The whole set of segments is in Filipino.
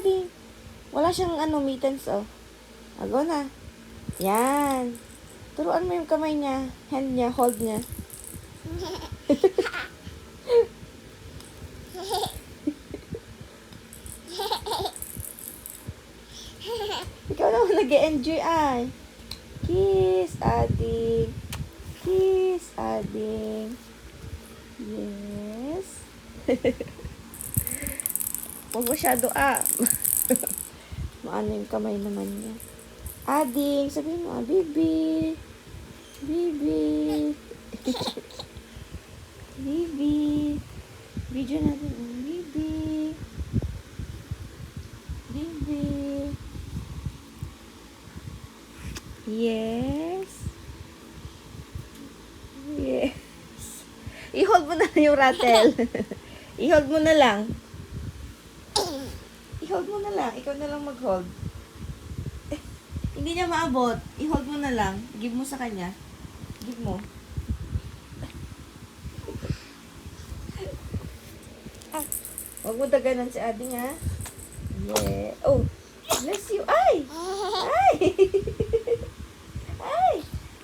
Adi. Wala siyang mittens, oh. Go na. Yan. Turuan mo yung kamay niya. Hand niya, hold niya. Ikaw naman nag-enjoy ay. Kiss, Adi. Kiss, Adi. Yes. Huwag masyado, Maano yung kamay naman niya. Ading, sabihin mo, Bibi. Bibi. Bibi. Video natin, Bibi. Bibi. Yes. Yes. I-hold mo na yung rattle. I-hold mo na lang. I-hold mo na lang. Ikaw na lang mag-hold. Hindi niya maabot. I-hold mo na lang. Give mo sa kanya. Give mo. Huwag mo daganan si Ading, ha? Yeah. Oh, bless you. Ay! Ay! Ay!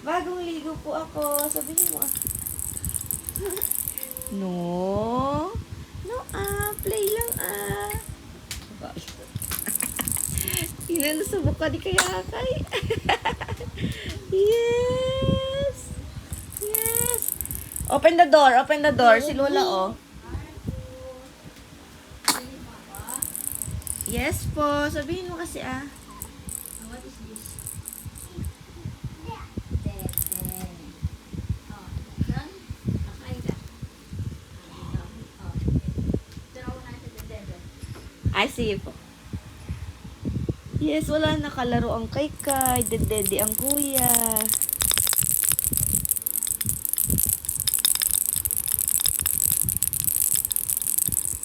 Bagong ligo po ako. Sabihin mo, No. No, play lang, Inanusubok ka di kaya kay. Yes. Yes. Open the door. Open the door. Si Lola, oh. Yes po. Sabihin mo kasi, What is this? I see you po. Yes, wala nakalaro ang kay-kay. Dedede ang kuya.